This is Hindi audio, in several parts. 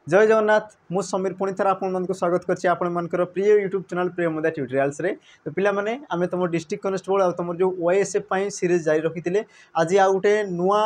जय जगन्नाथ मु समीर पुणी थर आपको स्वागत करछि आपण मानकर प्रिय यूट्यूब चैनल प्रिय मुदा ट्यूटोरियल्स रे। तो पिला माने आमे तुम डिस्ट्रिक्ट कनेस्टेबल आ तुम जो ओएसएफ पई सीरीज जारी रखिथिले आज आ गुटे नुआ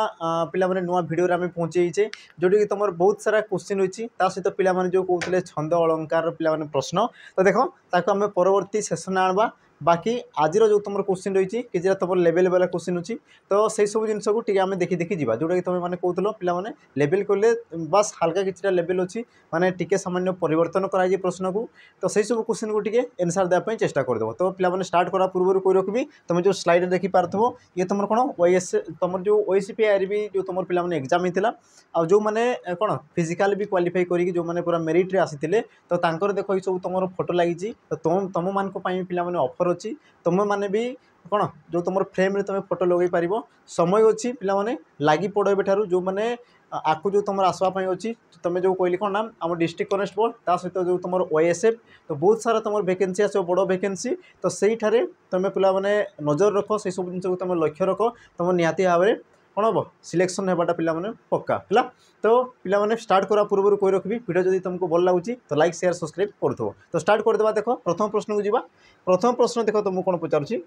पिला माने नुआ वीडियो रे आमे पहुंचेइचे जोटी कि तुमर बहुत सारा क्वेश्चन होछि ता सहित पिला माने जो कहउतले छंद अलंकार पिला माने प्रश्न तो देखो ताको आमे परवर्ती सेशन आनबा बाकी आज जो तुम क्वेश्चन रही कि तुम लेवल वाला क्वेश्चन अच्छी तो से सब जिन को आम देखी देखी जा जोटा कि तुम मैंने कहूल पे लेवल कले बास हल्का किसी लेवल अच्छी माने टिके सामान्य परिवर्तन कराई प्रश्न को तो से सब क्वेश्चन को टिके एनसर देवाई चेष्टा करदेव तो पे स्टार्ट करा पूर्व कोई रखी तुम जो स्लाइड देखी पार्थो ये तुम कौन ओएस तुम जो ओएसपी आरबी जो तुम पे एग्जाम होता आ जो मैंने कौन फिजिकाल भी क्वालिफाई करी जो मैंने पूरा मेरिट रे आसी तो तांकर देखो ये सब तुम फोटो लगी तो तुम मान पे ऑफर अच्छी तुम मैंने भी कौन जो तुम फ्रेम रे तुम फोटो लगे पार समय अच्छी पे लगी पड़ एठार जो मैंने आकु जो तुम आसवाई अच्छी तुम जो कहली कौन नाम आम डिस्ट्रिक्ट कनेस्टेबल ता सहित जो तुम ओएसएफ तो बहुत सारा तुम वैकेंसी आस बड़ वैकेंसी तो सहीठार तुम पे नजर रख से सब जिन तुम लक्ष्य रख तुम निहाती भाव में कौन हम सिलेक्शन होगाटा पे पक्का है तो पे स्टार्ट करा पूर्व कोई रखी वीडियो जब तुमको भल लगुच तो लाइक शेयर सब्सक्राइब करो तो स्टार्ट करदे देख प्रथम प्रश्न को जीवा प्रथम प्रश्न देख तुमको कौन पचारुची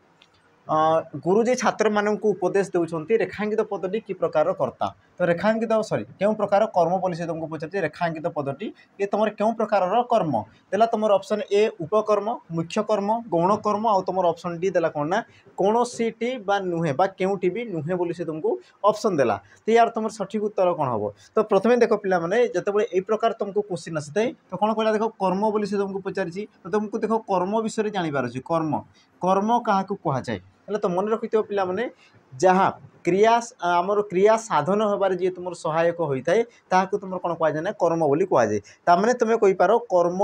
गुरुजी छात्र मानक उपदेश देउछंती रेखांकित पदटी कि प्रकार कर्ता तो रेखांकित सॉरी क्यों प्रकार कर्म बोली से तुमको पचार रेखांकित पदटी ये तुम क्यों प्रकार कर्म देला तुम ऑप्शन ए उपकर्म मुख्य कर्म गौण कर्म आ तुम ऑप्शन डी देला कौन ना कौन सी बा नुहे बा केउटी भी नुहे बोली से तुमको ऑप्शन देला तो यार तुम सठिक उत्तर कौन हम तो प्रथम देख पे जिते यही प्रकार तुमको क्वेश्चन आसी थाए तो कौन कहला देख कर्म बोली से तुमको पचारि तो तुमको देख कर्म विषय जानवर अच्छे कर्म कर्म क्या कहुए तो मन रखि पे जहाँ क्रिया आमर क्रिया साधन होबार जी तुम सहायक होता है ताकू तुम कौन कहुए ना कर्म बोली कहुए ताने तुम कहींपार कर्म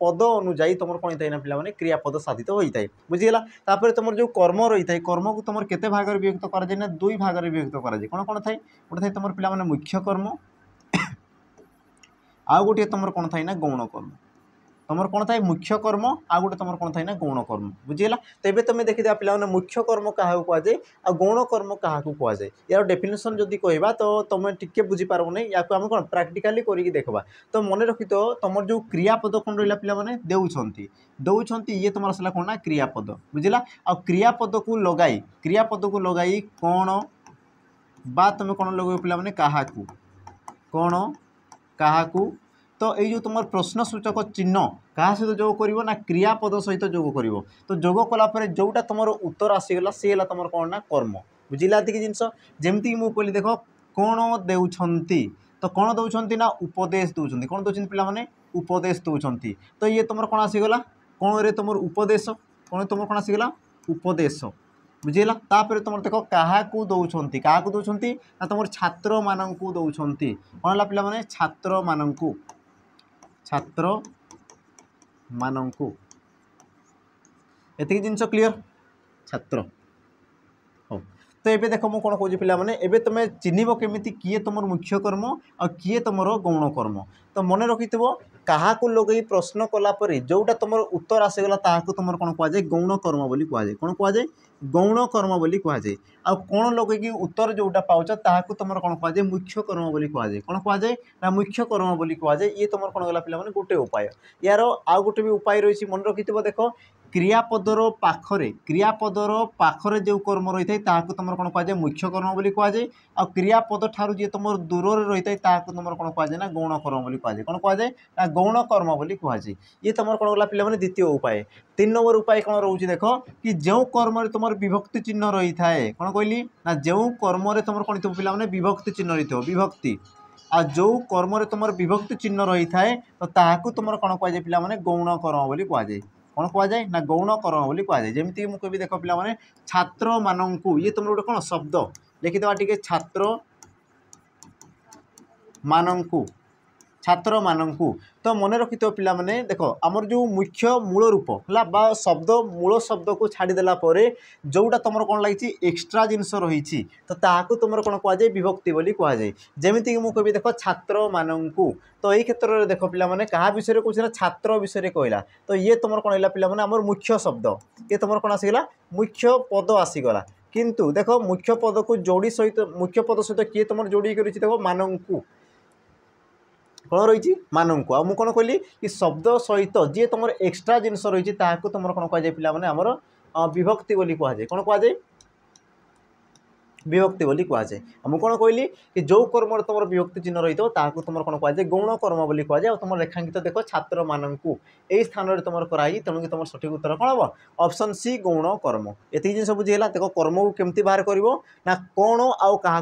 पद अनुजाई तुम कौन होता है ना पे क्रियापद साधित होता है बुझीगला तापर तुम जो कर्म रही है कर्म को तुम केते भाग में विभक्त कराए ना दुई भाग में विभक्त कराए कौन कौन थाए गोटे थाए तुम पे मुख्य कर्म आउ गोटे तुम कौन थाए ना गौण कर्म तुम कौन थाए मुख्य कर्म आ गोटे तुम कौन थाए ना गौण कर्म बुझीगला तो ये तुम देखी पे मुख्य कर्म क्या कहुए आ गौण कर्म क्या कहुए यार डेफिनेशन जदि कहवा तो तुम टिके बुझीपार नहीं या आम कौन प्राक्टिकाली करके देखा तो मन रखी तो तुम जो क्रियापद कौन रहा पे दौरान ये तुम आसला कौन ना क्रियापद बुझला आ क्रियापद को लगाई कौन बा तुम कौन लगे पे क्या कौन क्या तो ये तुम प्रश्न सूचक चिन्ह क्या सहित जोग कर ना क्रियापद सहित जोग कर तो जोग कलापर जोटा तुम उत्तर आसीगला सी है तुम कौन ना कर्म बुझिला कि जिनस जमीक मुझे कहली देख कौन देउछंती तो कौन दौरान ना उपदेश दौरान कौन दौरान पे उपदेश दौरान तो ये तुम कौन आसीगला कौन रे तुम उपदेश कौन तुम कौन आसीगला उपदेश बुझीगला तापर तुम देख क्या दौरान क्या दौरान ना तुम छात्र मानक दौरान कौन है पे छात्र मानक एतिक जिनस क्लीयर छात्र हो तो ये देख मुझे कौन कौन पे एवं तुम चिन्ह केमी किए तुम मुख्य कर्म आ किए तुम गौण कर्म तो मन रखि क्या लगे प्रश्न कलापर जोटा तुम उत्तर आसीगला ताकू तुम कौन कहुए गौण कर्म बोली कहुए कौन कहुए गौण कर्म बोली कहुए आ कौन लगे उत्तर जोटा पाच ताकू तुम कौन कहुए मुख्य कर्म बोली कहुए कौन कहुए ना मुख्य कर्म बोली कहुए ये तुम कौन गला पे गोटे उपाय यार आउ गोटे भी उपाय रही मन रखि देख क्रियापदर पाखरे जो कर्म रही है ताकू तुम कौन कहुए मुख्य कर्म बोली कहुए आ क्रियापद ठारू जी तुम दूर रही है ताकू तुम कौन कहुए ना गौण कर्म बोली कहुए कौन कहुए ना गौण कर्म बोली कहुए ये तुम कौन गला पे द्वितीय उपाय 3 नंबर उपाय कौन रोचे देख कि जो कर्म तुम विभक्ति चिन्ह रही है कौन कहली ना जो कर्म तुम कौन पे विभक्ति चिन्ह रही है विभक्ति आ जो कर्म तुम विभक्ति चिन्ह रही है तो ताकू तुम कौन कहुए पे गौण कर्म बोली कहुए कौन कहुए ना गौण कर्म बोली कहुए जमीक मुझे कह देख पे छात्र मानक ये तुम गोटे कौन शब्द लिखिदेवा टे छात्र मानक तो मन रखि पे देख आमर जो मुख्य मूल रूप है शब्द मूल शब्द को छाड़देला जोटा तुम कौन लगी एक्सट्रा जिनस रही तो ताकू तुम कौन कहुए विभक्ति बोली कहुए जमीक मुझे कह देख छात्र मानक तो यही क्षेत्र में देख पे क्या विषय कह छात्र विषय कहला तो ये तुम कौन है पे आमर मुख्य शब्द ये तुम कौन आसीगला मुख्य पद आसीगला किंतु देख मुख्य पद को जोड़ी सहित मुख्य पद सहित किए तुम जोड़ी कर देख मानक कौन रही मानक आ मुझे कहली कि शब्द सहित जी तुम एक्सट्रा जिनस रही तुम कौन कहुए पे आमर विभक्ति बोली कहुए कौन कहुए विभक्ति बोली कहुए मुझे कौन कहली कि जो कर्म तुम विभक्ति चिन्ह रही है तुम कौन कहुए गौण कर्म बोली कहुए तुम रेखांकित देख छात्र मानू यही स्थान में तुम कराई तेणु तुम सठिक उत्तर कौन हम ऑप्शन सी गौण कर्म ये जिन बुझीगला देख कर्म को केमती बाहर कर कौन आउ क्या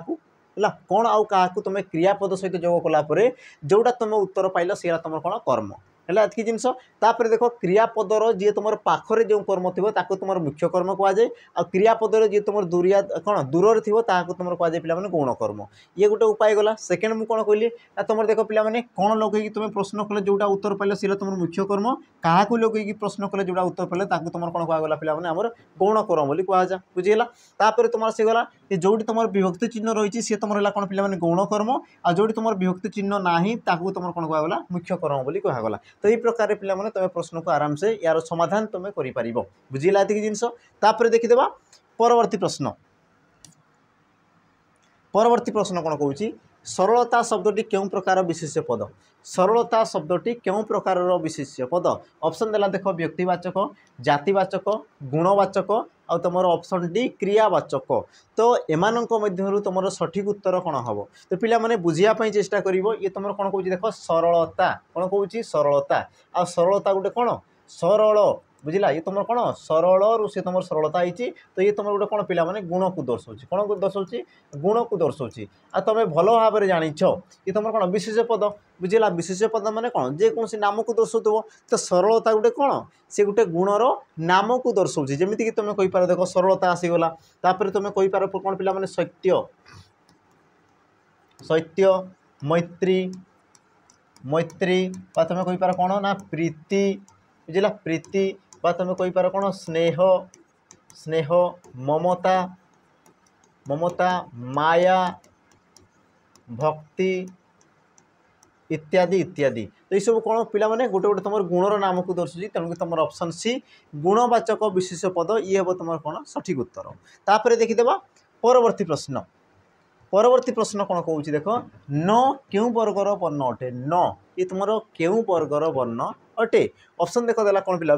कौन आउ क्या तुम क्रियापद सहित जोग कलापर जोटा तुम उत्तर पाइल से तुम कौन कर्म है एति जिनस तापर देख क्रियापदर जी तुम पाखरे जो कर्म थी तुम मुख्य कर्म कहुए आ क्रियापदर जी तुम दूरिया कौन दूर थी तुम कहुए पे गौण कर्म ये गोटे उपाय गला सेकेंड मुझे कौन कहली तुम देख पे कौन लगे तुम प्रश्न कले जोटा उत्तर पाइल सी तुम मुख्य कर्म क्या लगे प्रश्न कले जोटा उत्तर पाइल तुम कौन कहगला पे आमर गौण कर्म बोली कहुए बुझीगला तापर तुम आसीगला कि जोटी तुम विभक्ति चिन्ह रही सी तुम कौन पे गौण कर्म आ जोटी तुम विभक्ति चिन्ह ना तुम कौन कहगला मुख्य कर्म बोली कहगला तो ये प्रकार पे तुम प्रश्न को आराम से यार समाधान तुम कर बुझीला ये जिनस तापर देखीदेवा परवर्ती प्रश्न कौन कहूँ सरलता शब्दटी क्यों प्रकार विशेष्य पद सरलता शब्दटी क्यों प्रकार विशेष्य पद ऑप्शन देला देख व्यक्तिवाचक जातिवाचक गुणवाचक आ तुम ऑप्शन डी क्रियावाचक तो एमानक मध्यरु तुम सठिक उत्तर कौन हम तो पिला माने बुझियापाई चेष्टा करिवो ये तुम कौन कहूँ देख सरलता कौन कहूँ सरलता आ सरलता गोटे कौन सरल बुझला ये तुम कौन सरल रु से तुम सरलता होती तो ये तुम गोटे कौन पिला माने गुण को दर्शाऊँ कौन को दर्शाऊँ गुण को दर्शाऊँ आ तुम भल भाव में जानिछ ये तुम कौन विशेष पद बुझला विशेष पद माने कौन जेकोसी नाम को दर्शाऊ तो सरलता गोटे कौन से गोटे गुणर नाम को दर्शाऊँ जमीक तुम कहीपर देख सरलता आसीगला तापर तुम कहीपर कौन पिला माने सत्य सत्य मैत्री मैत्री तुम कहीपर कौन ना प्रीति बुझला प्रीति तुम कहीपर कौन स्नेह स्नेह ममता ममता माया भक्ति इत्यादि इत्यादि तो ये सब कौन पिला माने गोटे गोटे तुम गुणर नाम को दर्शाऊँ तेणुक तुम ऑप्शन सी गुणवाचक विशेष पद ये हम तुम कौन सठिक उत्तर तापर देखीदेवा परवर्ती प्रश्न कौन कहूँ देख न क्यों वर्गर वर्ण अटे न ये तुम क्यों वर्गर वर्ण अटे ऑप्शन देख देला कौन पिला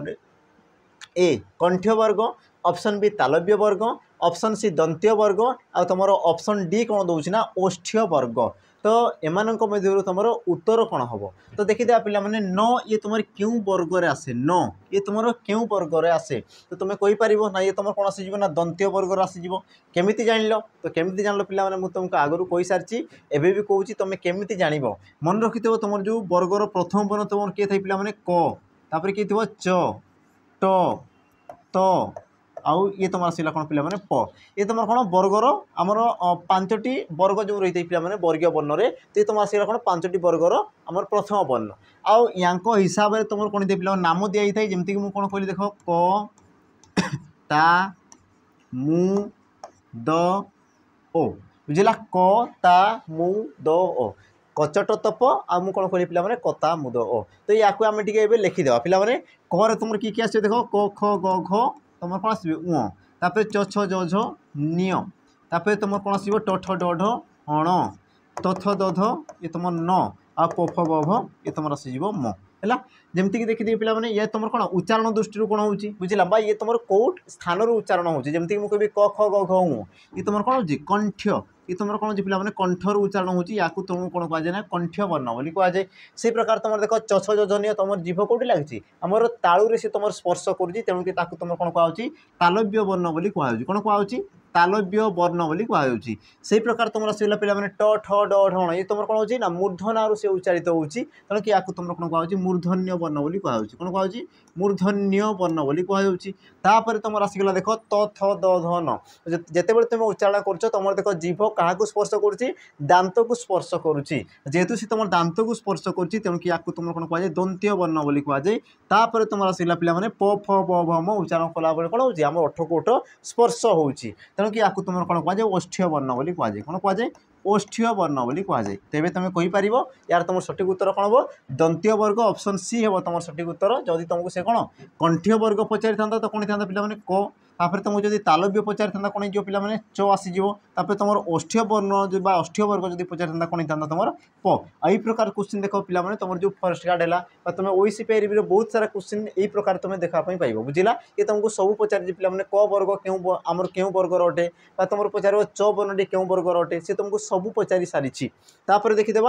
ए कंठ्य वर्ग ऑप्शन बी तालव्य वर्ग ऑप्शन सी दंत्य वर्ग आ तुम ऑप्शन डी कौन दौर ना ओष्ठ्य वर्ग तो एमानक मध्य तुम उत्तर कौन हम तो देखिए पिला माने न ये तुम क्यों वर्ग रे आसे न ये तुम क्यों वर्ग रे आसे तो तुम कहीपर ना ये तुम कौन आसीज ना दंत्य वर्ग आसीज केमिति जान तो केमिति जान पिला माने तुमको आगु कही सारी एवं भी कहूँ तुम केमिति जान मन रखि तुम जो वर्गर प्रथम वर्ण तुम किए थे पिला माने क तापर किए थी च ट त आउ ये तुम आसला कौन पिला माने प ये तुम कौन वर्गर आमर पांचटी वर्ग जो रही पिला माने वर्गीय वर्ण रे तो तुम आसला कौन पांचटी वर्गर आमर प्रथम वर्ण आउ यांको हिसाब से तुम कौन पिला नाम दिखाई था जमीक मुझे कौन कहली देख क ता मु द ओ बुझला क ता मु द ओ कचट तप आ मु कौन कहली पिला माने कता मुद ओ तो या आम टे लिखिदेवा पिला माने क तुम किए आस देख क ख ग घ तुम कौन आस तापर च छ ज झ निय तापर तुम कौन आस ट ठ ड ढ अण त थ द ध ये तुम न आ प फ ब भ ये तुम आसीज म है जमीक देखिए पिला माने ये तुम कौन उच्चारण दृष्टि कौन हो बुझला बा ये तुम कौट स्थान उच्चारण हो जमीक मुझे कह ख ग घ ये तुम कौन हो कंठ्य ये तुम कौन हो पिला माने कंठर उच्चारण हो तुमको कौन कहुए ना कंठ्य वर्ण बोली कहुए से प्रकार तुम देख चछ जोजनीय तुम जीभ कौटी लगी आमर तालुरे से तुम स्पर्श करुँच तेणुक तुम कौन कहुँ तालव्य वर्ण बोली कहुँ कौन कहुँ तालव्य वर्ण बोली कहुँ से प्रकार तुम आसला पिला माने ट ठ ड ढ ये तुम कौन हो मूर्धना से उच्चारित होती तेणुक या तुम कौन कहुँ मूर्धन्य वर्ण बोली कहूँ कौन कहूँ मूर्धन्य वर्ण बोली कहूँ तापर तुम आसगला देख त थ द ध न जिते तुम उच्चारण कर तुम देख जीभ क्या स्पर्श करुँच दांत को स्पर्श करुँच जेहेतु सी तुम दांत को स्पर्श करुँच तेणुक या तुम कौन कहुए दंत्य वर्ण बोली कहुए तापर तुम आसगला पिला माने प फ ब भ म उच्चारण कला बेले कौन हो आम ओठ को ओठ स्पर्श होउची तेणुक या तुम कौन कहुए ओष्ठ्य वर्ण बोली कहुए कौन कहुए ओष्ठ्य वर्ण बोली कहुए तेरे तुम कहीपर यार तुम सठिक उत्तर कौन हम दंत्य वर्ग ऑप्शन सी हम तुम सठिक उत्तर जदि तुमको से कौन कंठ्य वर्ग पचारि था तो कौन था पिला माने क तापर तुमको जब तालव्य पचारि था कौन हो पे च आसीज तुम ओष्ठ्य वर्ण ओष्ठ्य वर्ग जब पचारि था कौन होता तुम प यही प्रकार क्वेश्चन देख पे तुम जो फॉरेस्ट गार्ड है तुम ओईसीपीआई बहुत सारा क्वेश्चन यही प्रकार तुम देखापी पाइब बुझला ये तुमको सब पचार पे क वर्ग क्यों आमर क्यों वर्गर अटे तुम पचार च वर्णटी क्यों वर्गर अटे सी तुमको सब पचारि सारी देखीदे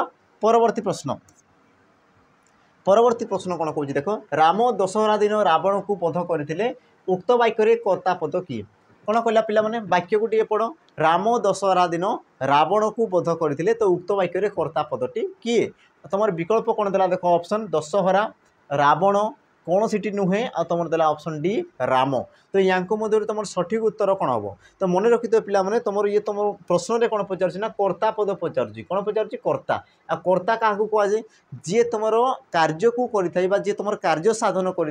परवर्ती प्रश्न कौन कौन देख राम दशहरा दिन रावण को बध करते उक्त वाक्य कर्ता पद किए कौन कहला पे वाक्य को टे पढ़ राम दशहरा दिन रावण को बध करते तो उक्त वाक्य कर्ता पदटी किए तुम विकल्प कौन देला देख ऑप्शन दशहरा रावण कौन सीटी नुहे आ तुम देला ऑप्शन डी राम तो या मध्य तुम सठिक उत्तर कौन हम तो मन रखी पे तुम ये तुम प्रश्न कौन पचार कर्ता पद पचार कौन पचार कर्ता आ कर्ता क्या कहुए जी तुम कार्य को कर जी तुम कार्य साधन कर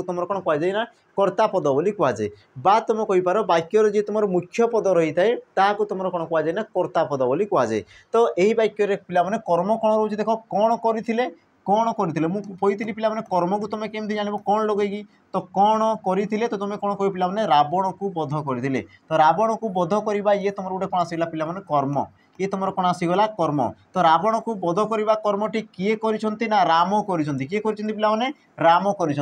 तुम कौन कहुए ना कर्ता पद बोली कहुए बा तुम कहीपर वाक्यर जी तुम मुख्य पद रही है तुम कौन कहुए ना कर्ता पद बोली कहुए तो यही वाक्य पे कर्म कौन रोचे देख कौन करते कौन करते मुझे पे कर्म को तुम केमती जान कौन लगे तो कौन करते तो तुम कौन कह पे रावण को बध करते तो रावण को बध करवा ये तुम गोटे कौन आसगला पे कर्म ये तुम कौन आसीगला कर्म तो रावण को बध करवा कर्मटी किए ना राम कर किए पे राम कर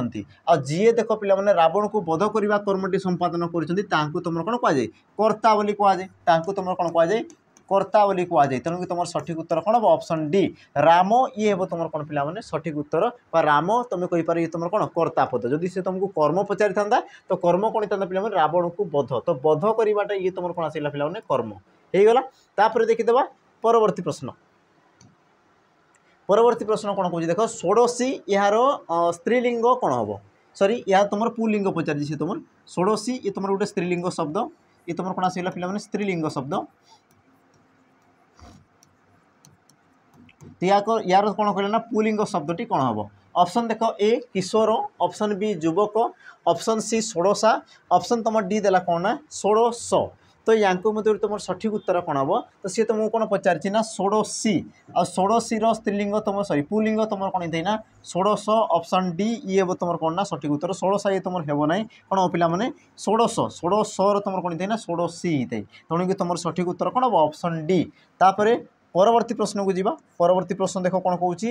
जी देख पे रावण को बध करवा कर्मटी संपादन कर तुम कौन कहुए कर्ता बोली कहुए तुम कौन कहुए कर्ता बोली कहुए तेणुक तुम सठिक उत्तर कौन हम ऑप्शन डी राम ये हे तुम कौन पे सठिक उत्तर राम तुम कहीपर ये तुम कौन कर्ता पद जदि से तुमको कर्म पचारि था तो कर्म कौन था पे रावण को बध तो बध करवाटा ये तुम कौन आसला पे कर्म होगला तापर देखीदे परवर्ती प्रश्न कौन कह देख षोडशी यार स्त्रीलिंग कौन हम सॉरी या तुम पुलिंग पचार सी तुम षोडशी ये तुम गोटे स्त्रीलिंग शब्द ये तुम कौन आसगला पे स्त्रीलिंग शब्द तो यार कौन कहले ना पुलिंग शब्दटी कौन हम ऑप्शन देख ए किशोर ऑप्शन बी युवक ऑप्शन सी षोडशा ऑप्शन तुम डी देला कौन ना षोडश तो या मध्य तुम सठिक उत्तर कौन हम तो सी तुमको कौन पचारि ना षोडशी आ षोडशी स्त्रीलिंग तुम सॉरी पुलिंग तुम कौन होता ना षोडश ऑप्शन डी ये हे तुम कौन ना सठिक उत्तर षोडशा ये तुम हेब ना कौन हम पे षोडश तुम कौन होता ना षोडशी होता तेणुक तुम सठिक उत्तर कौन हम ऑप्शन डी तापर परवर्ती प्रश्न को जीवा परवर्ती प्रश्न देख कौन कौच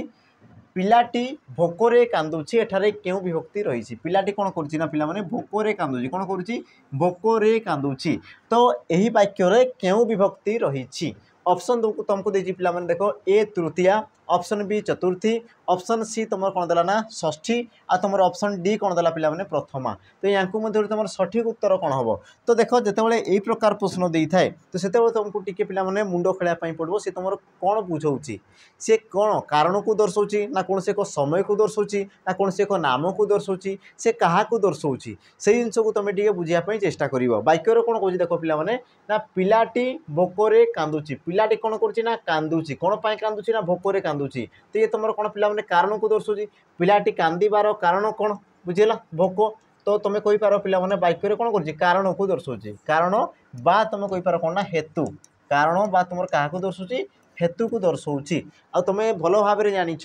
पिलाटी भोकरे कांदुची एठारे क्यों विभक्ति रही पिलाटी कौन करुच्ची पे भोकरे कांदुची कौन करुच्ची भोकरे कांदुची तो यही वाक्य क्यों विभक्ति रही ऑप्शन तुमको देती पे देख ए तृतीया ऑप्शन बी चतुर्थी ऑप्शन सी तुम कौन देला ना षष्ठी आ तुम ऑप्शन डी कौन देला पे प्रथमा तो या मध्य तुम सठिक उत्तर कौन हम तो देख जितेबाला यही प्रकार प्रश्न दे थाए तो से तुमको टी पे मुंड खेल पड़ो सी तुम कौन बुझाऊँगी सी कौन कारण को दर्शाऊँ ना कौन से एक समय को दर्शाऊँ ना कौन से एक नाम को दर्शाऊँ से क्या दर्शाऊँ से जिन को तुम टे बुझापी चेष्टा कर वाक्यर कौन कौन देख पे ना पिलाटी भोकरे कांदुची पिलाटी कौन करुच्ची कांदुची कौन पाई कांदुची ना भोकरे कांदुची तो ये तुम कौन पे कारण को दर्शाऊँ पिलाटी कांदार कारण कौन बुझेगा भोक तो तुम कहीपर पे वाक्य कौन कर कारण को दर्शाऊँ कारण बा तुम कहीपर कौन ना हेतु कारण बा तुम क्या दर्शाऊँ हेतु को दर्शाऊँ आ तुम भल भाव जानिछ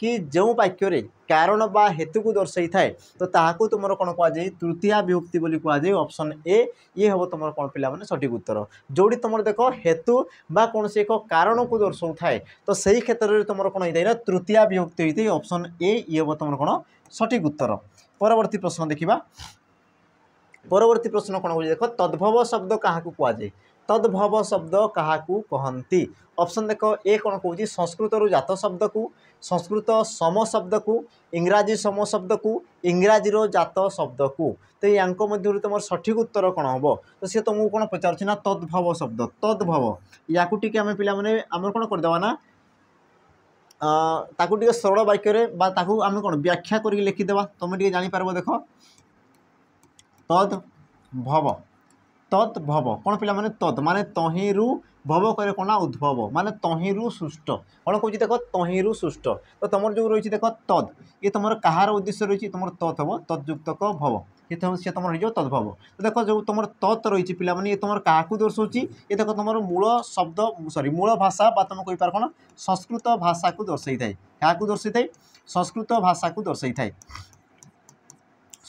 कि जो वाक्य कारण बा हेतु को दर्शाई थाए तो ताकू तुम कौन कहुए तृतीया विभक्ति बोली कहुए ऑप्शन ए ये हम तुम कौन पे सठिक उत्तर जोड़ी तुम देख हेतु बा कौन से एक कारण को दर्शाऊ थाए तो सही क्षेत्र में तुम कौन होता है ना तृतीया विभक्ति होती है ऑप्शन ए ये हम तुम कौन सठिक उत्तर परवर्ती प्रश्न देखा परवर्ती प्रश्न कौन हो देख तद्भव शब्द क्या कहुए तद्भव शब्द क्या कहती ऑप्शन देख ए कौन कौन संस्कृत जात शब्द को संस्कृत सम शब्द को इंग्राजी सम शब्द को इंग्राजी जात शब्द को तो या मध्य तुम सठिक उत्तर कौन हम तो सी तुमको कौन पचार ना तद्भव शब्द तद्भव या आम पे आम कौन करदे ना ताकू टे सरल वाक्य आम कौन व्याख्या कर लिखिदेवा तुम टे जापर देख तद्भव तद्भव कौन पे तद माने तहिरु भव करे कौन उद्भव माने तहिरु सृष्ट कौन कौन देख तहिरु सृष्ट तो तुम जो रही देख तद ये तुम कहार उद्देश्य रही तुम तत् हम तजुक्त भव ये सी तुम रही तद्भव तो देख जो तुम तत् रही पे ये तुम क्या दर्शाऊँ ये देख तुम मूल शब्द सॉरी मूल भाषा तुम कहीपर कौन संस्कृत भाषा को दर्शाई थाए क्या दर्शाई थाए संस्कृत भाषा को दर्शाई थाए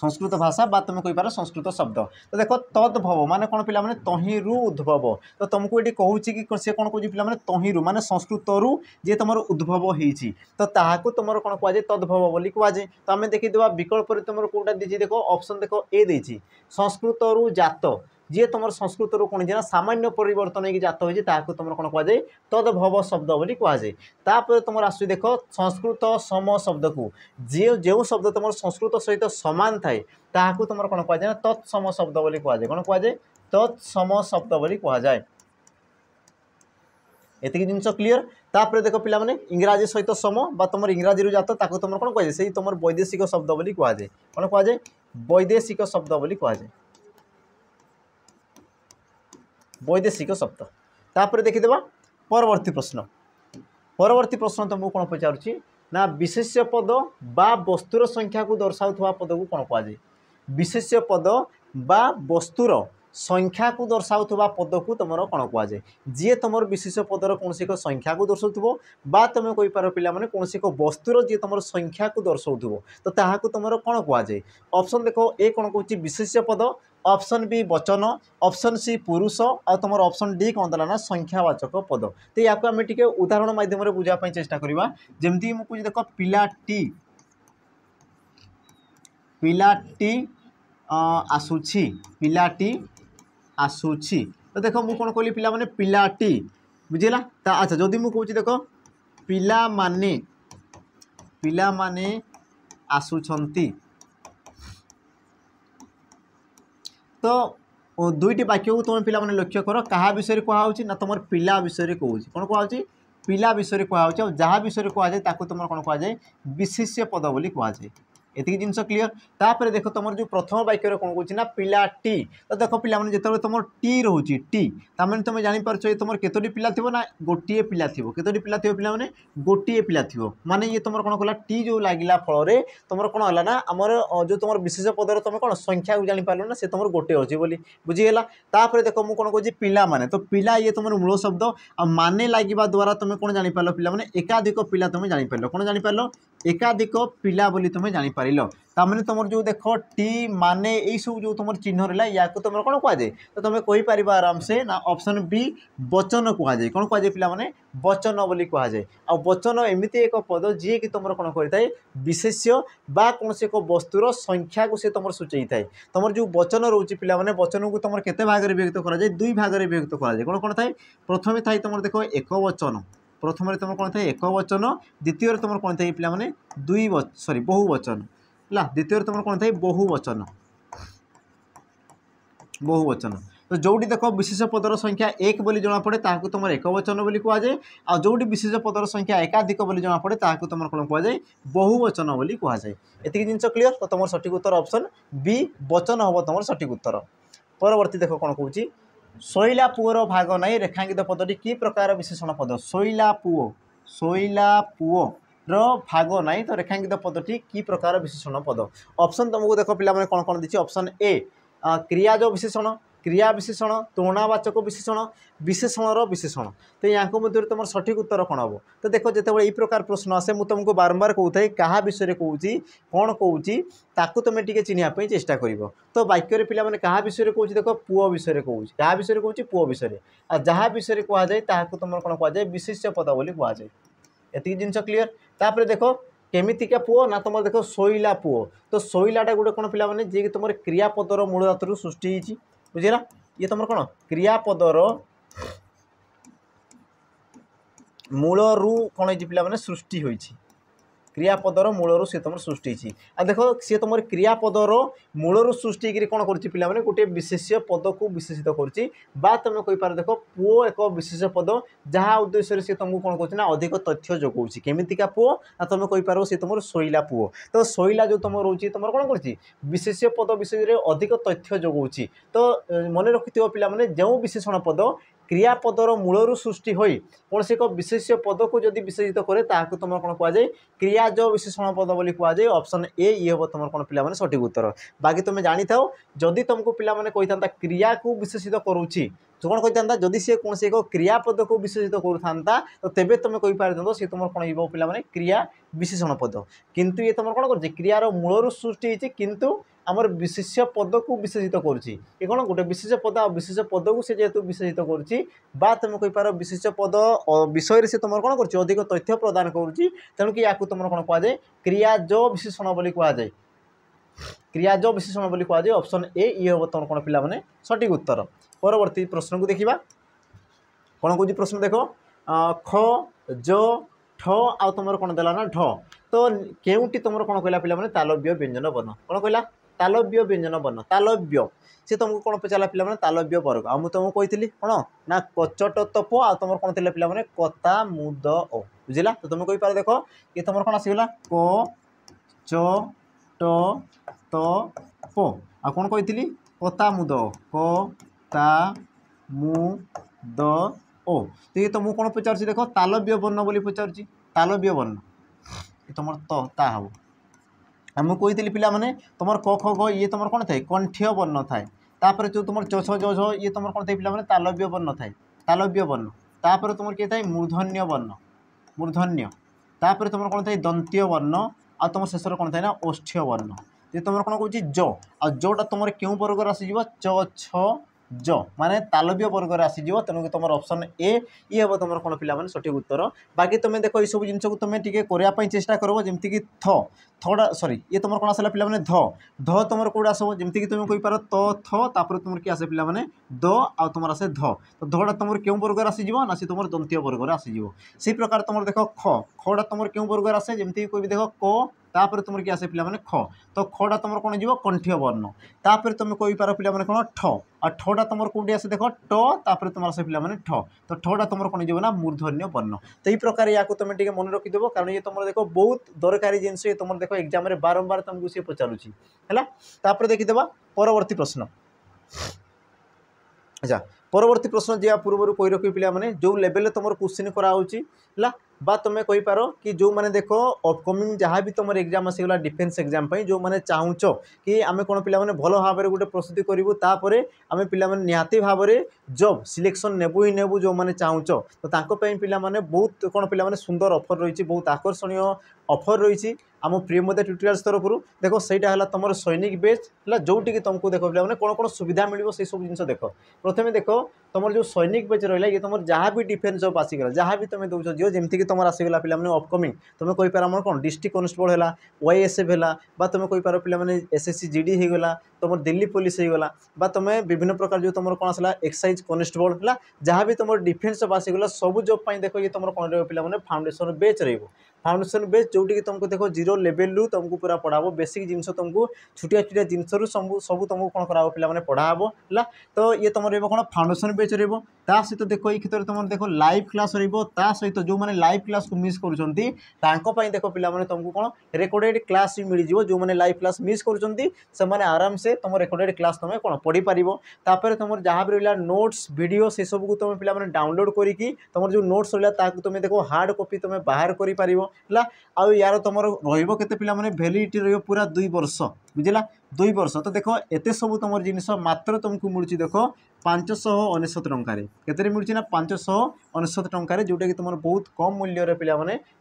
संस्कृत भाषा बा तुम कहीपर संस्कृत शब्द। तो देख तद्भव माने कौन पिला माने तहिरु उद्भव। तो तुमको ये कहूँ कि सी कौन कह पिला माने तहिरु माने संस्कृतरु जे तुम उद्भव होती तो ताकू तुम कौन कहुए तद्भव बोली कहुए। तो आम देखीदे विकल्प तुम कौटा दी देख ऑप्शन देख ए देती संस्कृतरु जात जी तुम संस्कृत कौन ना सामान्य परिवर्तन होगी जात होती तुम कौन कहुए तद्भव शब्द बोली कहुए। तापर तुम आस देख संस्कृत सम शब्द को जे जो शब्द तुम संस्कृत सहित सामान थाए ताकू तुम कौन कहुए ना तत्सम शब्द बोली कहुए। कौन कहुए तत्सम शब्द बोली कहुए। एतिक जिनस क्लीयर। तापर देख पिला माने इंग्राजी सहित सम बा तुम इंग्राजी जात ताकू तुम कौन कहुए से तुम वैदेशिक शब्द बोली कहुए। कौन कहुए वैदेशिक शब्द बोली कहुए वैदेशिक शब्द। तापर देखीदेवा परवर्ती प्रश्न। परवर्ती प्रश्न तुमको कौन पचारुछि ना विशेष्य पद बा वस्तुर संख्या को दर्शाउथवा पद को कौन कहुए। विशेष्य पद बा वस्तुर संख्या को दर्शाउथवा पद को तुम कौन कहुए। जी तुम विशेष्य पदर कौन एक संख्या को दर्शाउथबो बा तुम कहीपर पिला माने कौन एक वस्तुर जी तुम संख्या को दर्शाउथबो तो ताहाकू तुम कौन कहुए। ऑप्शन देखो ए कौन कहूँ विशेष्य पद, ऑप्शन बी वचन, ऑप्शन सी पुरुष और तुम ऑप्शन डी कौन देला ना संख्यावाचक पद। तो या आम टे उदाहरण माध्यम बुझापी चेष्टा करवा। जमती मुझे देख पिलाटी पिलाटी आसुछि पिलाटी आसुछि। तो देख मुझे कौन कहली पिला माने पिलाटी बुझेगा। अच्छा जदि मुझे कहूँ देख पिला माने आसुछंती तो दुईटी वाक्य को तुम पिला माने लक्ष्य कर क्या विषय कहुच्छी ना तुम पिला विषय कहूँ। कौन कहुच्छी पिला विषय कहुच्छे और जहाँ विषय कहुए तुम कौन कहुए विशेष्य पद बोली कहुए। एतिक जिनस क्लीयर। तापर देख तुम जो प्रथम वाक्य कौन कहूँ ना पिलाटी। तो देख पिला माने जिते तुम टी रोचे टी तार तुम जापर तुम केतोटी पिला थी ना गोटे पिला थी केतोटी पिला थी पिला माने गोटे पिला थी माने ये तुम कौन कला टी जो लगिला फल तुम कौन है ना आमर जो तुम विशेष पदर तुम कौन संख्या को जापर ना से तुम गोटे अच्छी बोली बुझीगला। तापर देख मुझे कौन कहूँ पिला माने तो पिला ये तुम मूल शब्द आ माने लगे द्वारा तुम कौन जापर पिला माने एकाधिक पिला तुम जापर कौन जापर एकाधिक पिला बोली तुम जापर तार तुम जो देख टी माने यही सब जो तुम चिन्ह रहा या तुम कौन कहुए तो तुम कहीपर आराम से ना ऑप्शन बी वचन कहुए। कौन कहुए पिला माने वचन बोली कहुए। आ वचन एमती एक पद जी कि तुम कौन करता विशेष्य बा कौन से एक वस्तुर संख्या को सी तुम सूचई थाए। तुम जो वचन रोचे पिला माने वचन को तुम केते भाग में विभक्त कर दुई भाग में विभक्त कर कौन कौन थाए प्रथम थाए तुम देख एक वचन प्रथम तुम कौन थाए एक वचन द्वितीय तुम कौन थाए पिला माने दुई सॉरी बहुवचन ला द्वितीय तुम कौन थाए बहुवचन बहुवचन। तो जोटी देख विशेष पदर संख्या एक बोली जना पड़े ताकू तुम एक वचन बोली कहुए आ जोटी विशेष पदर संख्या एकाधिक बोली जना पड़े ताकू तुम कौन कहुए बहुवचन बोली कहुए। एतिक जिनस क्लीयर। तो तुम सठिक उत्तर ऑप्शन बी वचन हम तुम सठिक उत्तर। परवर्ती देख कौन कहूँ शैला पुओर भाग नाई रेखांकित पदटी कि प्रकार विशेषण पद। शैला पुओ भाग नाई तो रेखांकित पदटी कि प्रकार विशेषण पद। ऑप्शन तुमको देख पिला माने कौन कौन दी ऑप्शन ए क्रियाज विशेषण क्रिया विशेषण तुलनावाचक विशेषण विशेषणर विशेषण। तो या मध्य तुम सठिक उत्तर कौन हम। तो देख जिते यही प्रकार प्रश्न आसे मुझे तुमको बारंबार कहूँ क्या विषय कहूँ कौन कहूँ ताकू तुम टे चिन्हवाई चेष्टा कर। तो वाक्य पिला माने क्या विषय कहूँ देख पुओ विषय कहूँ क्या विषय कहूँ पुओ विषय आ जहाँ विषय कहुए तुम कौन कहुए विशेष्य पद बोली कहुए। एतिक जिनस क्लीयर। तापर देख केमितिका पुओ ना तुम देख शैला पुओ। तो शैलाटा गोटे कौन पिला माने जी तुम क्रियापदर मूल धातु सृष्टि होती बुझेगा। ये तुम कौन क्रियापदर मूल रू कौन होती पिला माने सृष्टि होती क्रियापदर मूलर सी तुम सृष्टि आ देख सी तुम क्रियापदर मूलर सृष्टि कौन कर पिला माने गोटे विशेष्य पद को विशेषित कर तुम कहीपर देख पुओ एक विशेष पद जहाँ उद्देश्य सी तुमको कौन कर अधिक तथ्य जगौँ केमितिका पुओ ना तुम कहीपर सी तुम शैला पुओ। तो शैला जो तुम रोचे तुम कौन कर विशेष्य पद विषय में अधिक तथ्य जगौँ। तो मन रखि पिला माने जो विशेषण पद क्रियापदर मूलर सृष्टि हो कौन से एक विशेष्य पद को जदि विशेषित करे ताकू तुम कौन कहुए क्रियाज विशेषण पद बोली कहुए। ऑप्शन ए ये हम तुम कौन पिला माने सठिक उत्तर। बाकी तुम जानी था जदि तुमको पिला माने कही था क्रिया को विशेषित करुच्ची तो कौन कहता जदि सी कौन एक क्रियापद को विशेषित करूँ तो तेबे तुम कही पार सी तुम कौन हो पे क्रिया विशेषण पद किंतु ये तुम कौन कर क्रियार मूलर सृष्टि होती किंतु आमर विशेष्य पद को विशेषित करुच्ची ये कौन गोटे विशेष पद आ विशेष पद को सी जेहेतु विशेषित करुच्ची तुम कहींपार विशेष पद विषय से तुम कौन कर अधिक तथ्य प्रदान करुच्ची तेणुक या तुम कौन कहुए क्रियाज विशेषण बोली कहुए क्रियाज विशेषण बोली कहुए ऑप्शन ए ये हम तुम कौन पे सठिक उत्तर। परवर्ती प्रश्न को देखा कौन कौन प्रश्न देख ख ज ठ आ तुम कौन देला ना ढ तो केउटी तुम कौन कहला पे तालव्य व्यंजन वर्ण कौन कहला तालव्य व्यंजन वर्ण तालव्य सी तुमको कौन पचारा पे तालव्य वर्ग आ तुमको कही कौन ना कचट तप आ तुम कौन थे पे कता मुद ओ बुझला तो तुम कहींपार देख ये तुम कौन आसगला क च ट त प आ कौन कही कता मुद क ता मु द ओ तो ये तुमको कौन पचार देख तालव्य वर्ण बोली पचार तालव्य वर्ण तुम तो ता हम आमको कही पिला माने तुम क ख ग ये तुम कौन थाए कंठ्य वर्ण थाए तापर जो तुम च छ ज झ ये तुम कौन थे पिला माने तालव्य वर्ण थाए तालव्य वर्ण तापर तुम किए थाए मूर्धन्य वर्ण मूर्धन्य तापर तुम कौन थाए दंत्य वर्ण आ तुम शेष कौन थाए ना ओष्ठ्य वर्ण ये तुम कौन कौन ज आ जोटा तुम क्यों वर्ग आसीज च छ ज माने तालव्य वर्ग आसीज तेणुक तुम ऑप्शन ए ये हम तुम कौन पे सठिक उत्तर। बाकी तुम देख ये सब जिन को तुम करने चेष्टा कर जमीक थोड़ा सॉरी ये तुम कौन आसला पे ध ध तुम कौट आसो जमीक तुम कहींपार त थ तापर तुम किए आसे पे द आ तुम आसे ध तो धटा तुम क्यों वर्ग आसीज ना सी तुम दंत्य वर्ग आसीज से प्रकार तुम देख ख खटा तुम क्यों वर्ग आसे जमीक कह देख क तापर तुम किए आसे पे ख तो खटा तुम कौन हो कंठ्य वर्ण तापर तुम कहींपार पे कौन ठ आ ठटा तुम कौटी आसे देख ट तापर तुम आसे पे ठ तो ठटा तुम कौन हो ना मूर्धन्य वर्ण तो ये प्रकार या तुम मन रखिदेव कारण ये तुम देख बहुत दरकारी जिनस ये तुम देख एग्जाम रे बारंबार तुमको सी पचारूँ है देखीदेवा परवर्ती प्रश्न। अच्छा परवर्ती प्रश्न जी पूर्व कही रखी पे जो लेवल तुम क्वेश्चन कराऊँगा बा तुम्हें कहींपार कि जो मैंने देख अपकमिंग जहाँ भी तुम एग्जाम आसीगला डिफेन्स एग्जाम जो मैंने चाहूच कि आम कौन पे भल भाव गोटे प्रस्तुति करूँ तापर आम पे निहाती भाव में जब सिलेक्शन नेबू ही नेबू जो मैंने चाहूच तो पे बहुत कौन पे सुंदर ऑफर रही बहुत आकर्षणीय ऑफर रही आम प्रियमोदा ट्यूटोरियल्स तरफ देख सहीटा है तुम सैनिक बेच है जोटि तुमको देख पे कौन कौन सुविधा मिले से सब जिन देख प्रथम देख तुम जो सैनिक बेच रहा ये तुम जहाँ भी डिफेन्स जब आसीगला जहाँ भी तुम दौच झील जमीक तुम आसीगला पे अपकमिंग तुम कहींपार आम कौन डिस्ट्रिक्ट कॉन्स्टेबल है YSF है तुम कहींपार पे SSC GD होगला तुम दिल्ली पुलिस होगला तुम विभिन्न प्रकार जो तुम कौन आसला एक्साइज कॉन्स्टेबल है जहाँ भी तुम डिफेन्स जब आसीगला सब जॉब देख ये तुम कौन पे फाउंडेशन बेच रही फाउंडेशन बेच जोटि तुमको देख जीरो लेवल रु तुमको पूरा पढ़ाबो बेसिक जिनस तुमको छुटिया छुटिया जिनस सब तुमको कौन कराबो पे पढ़ाबो है तो ये तुम रही कौन फाउंडेशन बेच रही सहित देख ये क्षेत्र में तुम देख लाइव क्लास रहित जो मैंने लाइव क्लास को मिस करुँच देख पे तुमको कौन रेकर्डेड क्लास भी मिल जो मैंने लाइव क्लास मिस कर आराम से तुम रेकर्डेड क्लास तुम कौन पढ़ी पार तुम जहाँ भी रहा नोट्स वीडियो से सब को तुम पे डाउनलोड करके तुम जो नोट्स रहा तुम देख हार्ड कॉपी तुम बाहर कर आउ यार तुम रहिते पे भैलिडिटी पूरा 2 वर्ष बुझला 2 वर्ष तो देख एत सब तुम जिन मात्र तुमको मिलूँ देख 599 टंकार के मिलूँ ना 599 टंकार जोटा कि तुम बहुत कम मूल्य पे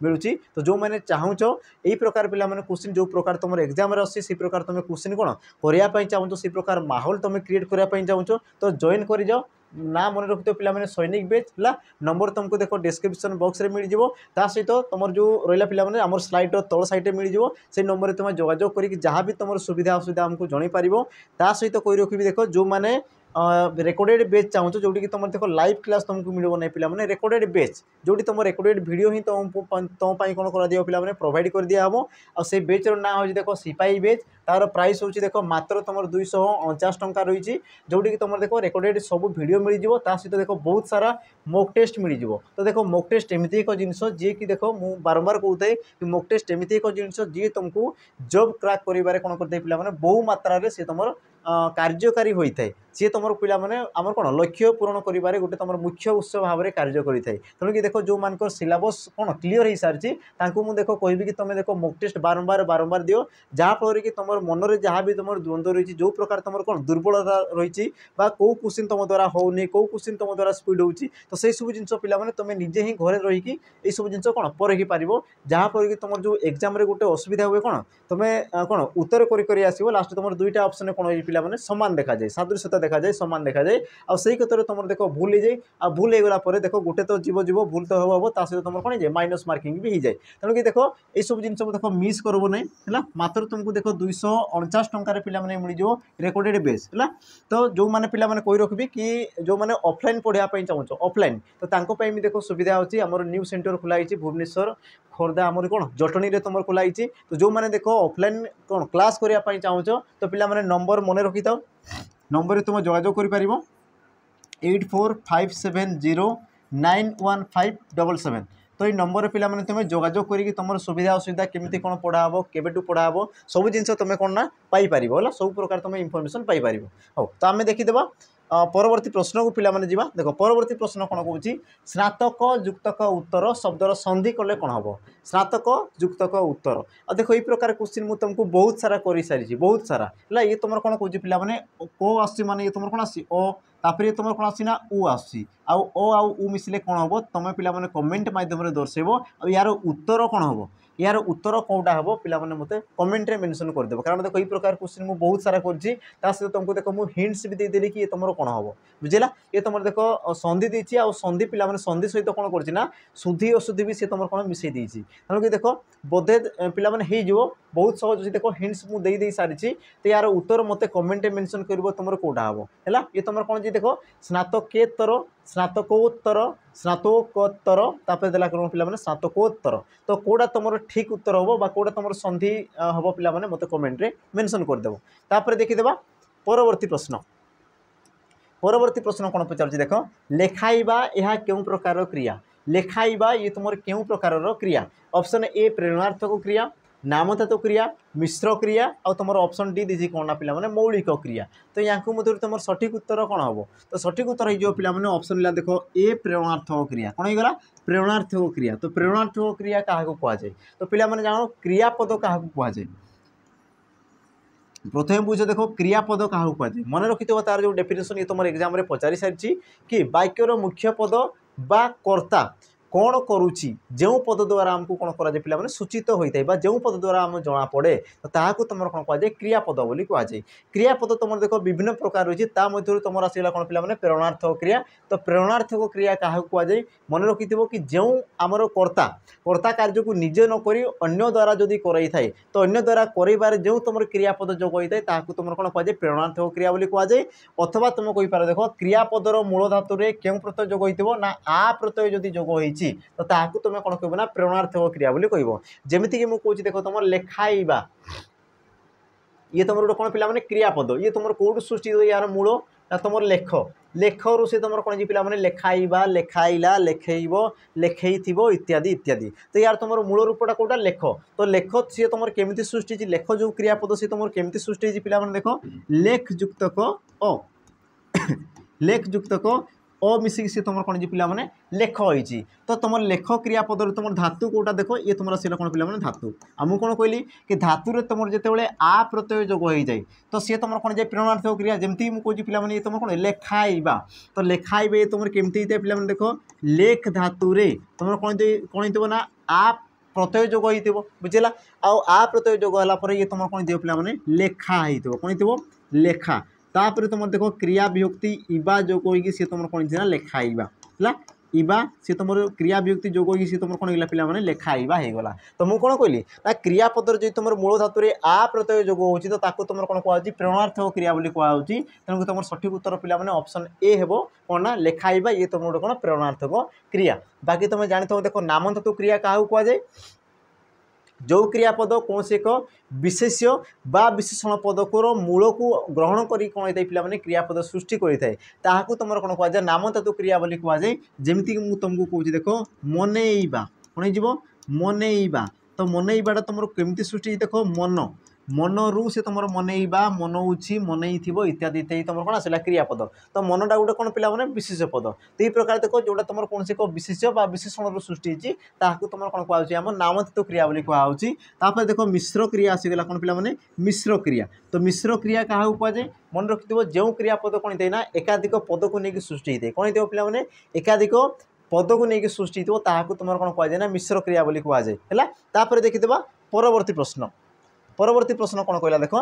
मिलूँ तो जो मैंने चाहूच यही प्रकार पे क्वेश्चन जो प्रकार तुम एग्जाम अच्छी प्रकार तुम क्वेश्चन कौन करने चाहूँ से प्रकार माहौल तुम क्रिएट करने चाहूँ तो जॉइन कर जाओ ना मन रखिथ पे सैनिक बेच है नंबर तुमको देख डिस्क्रिप्शन बॉक्स में मिल जाए सहित तुम जो रहा पे आम स्लाइड तल साइड मिल जाए से नंबर तुम जोगाजोग कर जहाँ भी तुम सुविधा असुविधा आमको जनईपर सहित कही रखी देख जो मैंने रेकर्डेड बेच चाहूँ जोटि तुम देख लाइव क्लास तुमको मिल ना पे रेकर्डेड बेच जोटी तुम रेकर्डेड वीडियो ही तुम कौन कर दिया पे प्रोवाइड कर दिया हम आ से बेचर ना हो देख सिपाही बेच तार प्राइस हूँ देख मात्र तुम 249 टंका रही जोटि तुम देख रेकर्डेड सब वीडियो मिल जाए सहित देख बहुत सारा मॉक टेस्ट मिल जाए तो देख मॉक टेस्ट एमती एक जिनस जी कि देख मु बारंबार कहते कि मॉक टेस्ट एमती एक जिनस जी तुमको जॉब क्रैक कर कौन करते पे बहु मात्रा सी तुम कार्यकारी होता है सी तुम पिला माने आमर कौन लक्ष्य पूरण करिबारे गोटे तुम मुख्य उत्स भाव में कार्य करिथाय तेणु कि देख जो मान सिलेबस कौन क्लीयर हो सारी मुझे देख कहबी कि तुम देख मॉक टेस्ट बारंबार बारंबार दियो जहाँफल कि तुम मन में जहाँ भी तुम द्वंद्व रही जो प्रकार तुम कौन दुर्बलता रही कौ क्वेश्चन तुम द्वारा होनी कौ क्वेश्चन तुम द्वारा स्पीड होती तो से सब जिन पे तुम निजे ही घरे रही सब जिन कौन परखी पार जहाँफल कि तुम जो एग्जाम गोटे असुविधा हुए कौन तुम्हें कौन उत्तर कर आसो लास्ट तुम दुईटा ऑप्शन कौन हो पिला सामान देखा जाए सादृश्यता देखा जाए सामान देखा जाए आ सही कथर तुम देख भूल हो जाए आ भूल हो गला देख गोटे तो जीव जीव भूल तो हम ता सहित तुम कौन जाए माइनस मार्किंग भी हो जाए तेणु कि देख ये सब जिन देख मिस करब नहीं है मात्र तुमको देख 249 टकर पिला मिल रेकर्डेड बेस है तो जो मैंने पिला कही रखी कि जो मैंने ऑफलाइन पढ़ाई चाहूँ ऑफलाइन तो तांको भी देख सुविधा अच्छी आम न्यू सेंटर खुलाई भुवनेश्वर खोर्धा आमर कौन जटनी रे तुम खुलाई तो जो मैंने देख ऑफलाइन कौन क्लास करने चाहूँ तो पिला नंबर मन रखी था नंबर तुम जोगाजोग कर 8457091577 तो ये नंबर पिला तुम जोगाजोग करके तुम सुविधा असुविधा केमी कौन पढ़ाब केबेटू पढ़ाब सब जिन तुम कौन ना पाइपर है सब प्रकार तुम इनफर्मेशन पाइपर हो तो आम देखीदे परवर्ती प्रश्न को पिला जा देख परवर्ती प्रश्न कौन कौन स्नातक युक्तक उत्तर शब्दर संधि कले कौन हम स्नातक युक्तक उत्तर और देख ये प्रकार क्वेश्चन मुझे तुमको बहुत सारा कर सारी बहुत सारा है ये तुम कौन कौन पिला को आस तुम कौन आसी ओ तापर तुम कौन आसी ना उ आसी आउ ओ आउ उ मिसिले कौन हम तुम पिला कमेंट माध्यम दर्शेब और यार उत्तर कौन हम यार उत्तर कौटा हम पिला मत कमेंट मेंशन करदेव कारण देख ये प्रकार क्वेश्चन मुझे बहुत सारा कर तुमको देख मुझे हिंट्स भी देदेली कि तुम कौन हम बुझेगा ये तुम देख संधि देती आ संधि पिला संधि सहित कौन करना शुद्धि अशुद्धि भी सी तुम कौन मिसई देती तेणुक देख बोधे पिला हो बहुत सहज देख हिंट्स मुझे दे सारी तो यार उत्तर मत कमेंट मेंशन कर तुम कौटा हम है ये तुम कौन जी देख स्नातकेतर स्नातकोत्तर स्नातकोत्तर तापर देला कौन पिला स्नातकोत्तर तो कौटा तुम ठीक उत्तर हम कौटा तुम संधि हम पिला मत कमेंट रे मेंशन करदेव तापर देखीदेवा परवर्ती प्रश्न कौन पचार देख लेखाइबा यह क्यों प्रकार क्रिया लेखाइबा ये तुम क्यों प्रकार क्रिया ऑप्शन ए प्रेरणार्थक क्रिया नामधातु क्रिया मिश्र क्रिया और तुम ऑप्शन डी दीजिए कौन ना पिला मौलिक क्रिया तो यहाँ मध्य तुम सठिक उत्तर कौन हम तो सठिक उत्तर हो पिला ऑप्शन ला देख ए प्रेरणार्थक क्रिया कौन होगा प्रेरणार्थक क्रिया तो प्रेरणार्थक क्रिया क्या कहुए तो पिला जान क्रियापद क्या कहुए प्रथम बुझ देख क्रियापद क्या कहुए मन रखि तार जो डेफिनेशन ये तुम एग्जाम रे पचारि सारी कि वाक्यर मुख्य पद बा कर्ता कौन करुच्ची जो पद द्वारा आमको कौन करा पिला सूचित होता है जो पद द्वारा आम जना पड़े तो ताकू तुम कौन कहुए क्रियापद बोली कहुए क्रियापद तुम देख विभिन्न प्रकार रही तुम आसला कौन पिला प्रेरणार्थक क्रिया तो प्रेरणार्थक क्रिया क्या कहुए मन रखि कि जो आमर कर्ता कर्ता कार्य को निजे नक अन्य द्वारा जदि कराई थाए तो अन्य द्वारा कर जो तुम क्रियापद जोग होता है तुम कौन कहुए प्रेरणार्थक क्रिया बोली कहुए अथवा तुम कहीपर देख क्रियापदर मूल धातु में क्यों प्रत्यय जोग हो ना आ प्रत्यय जदि जोग हो तो ताकू तुम कौन कह ना प्रेरणार्थक क्रिया बोली कह जमीक मुझे देख तुम लेखाइबा ये तुम गोटे कौन पिला क्रियापद ये तुम कौट सृष्टि यार मूल ना तुम लेख लेखर से तुम कौन पिला लेखाइबा लेखाइला लेखेब लेखेइथिबो इत्यादि इत्यादि तो यार तुम मूल रूपटा कौटा लेख तो लेख सी तुम केमी सृष्टि लेख जो क्रियापद सी तुम केमी सृष्टि पिला देख लेख युक्तक ओ लेख युक्तक ओ मिसिक सी तुम कौन पिला लेख होती तो तुम लेख क्रियापद तुम धातु कौटा देख ये तुम से कौन पिला धातु आमु कौन कहली कि धातु रे तुम जिते आ प्रत्यय जोग हो जाए तो सी तुम कौन जाए प्रेरणार्थक क्रिया जमी मुझे पिला ये तुम कौन लेखाइबा तो लेखाइबे तुम केमती पिला देख लेख धातु रे तुम कौन हो ना आ प्रत्यय जोग हो बुझेगा आ प्रत्यय जोग है ये तुम कौन दिव पिला लेखा हो कौन हो लेखा तापर तुम देख क्रिया विभक्ति इबा जोग होगी सी तुम कौन ना लेखाइबा है इबा सी तुम क्रिया विभक्ति जोग होगी सी तुम कौन होगा पिला लेखाइबा होगला तो मुझे कौन कहली ना क्रियापदर जो तुम मूल धातु में आ प्रत्यय जोग हो तो तुम कौन कहुच्छी प्रेरणार्थक क्रिया बोली कहुच्छी तेणुक तुम सठिक उत्तर पिला ऑप्शन ए हे कौन ना लेखाइबा ये तुम गोटे कौन प्रेरणार्थक क्रिया बाकी तुम जानी देख नाम धातु क्रिया क्या कहुए जो क्रियापद कौन से एक विशेष्य बा विशेषण पदकर मूल को ग्रहण कर कौन होता है पिला क्रियापद सृष्टि करता है तुम कौन कहुए नाम धातु क्रिया बोली कहुए जमीक तुमको कौन देख मनईबा कौन हो मनईबा तो मनईबाटा तुम केमती सृष्टि देख मन मनरु से तुम मनईबा मनऊँची मनईथिबो इत्यादि इत्यादि तुम कौन आसला क्रियापद। तो मनटा गोटे कौन पिला माने विशेष पद। तो ये प्रकार देख जोटा तुम कौन से एक विशेष बा विशेषण सृष्टि होती तुम कौन कहुच्छे आम नामातीत क्रिया बोली कहुच्छी। तापर देख मिश्र क्रिया आसीगला कौन पिला माने मिश्र क्रिया। तो मिश्र क्रिया क्या कहुए मन रखिथो जो क्रियापद कौन होता है ना एकाधिक पद को लेकिन सृष्टि होता है कौन होता पिला माने एकाधिक पद को लेकिन सृष्टि हो तुम कौन कहुए ना मिश्र क्रिया बोली कहुए है। तापर देखिदेबा परवर्ती प्रश्न। परवर्ती प्रश्न कौन कहला देख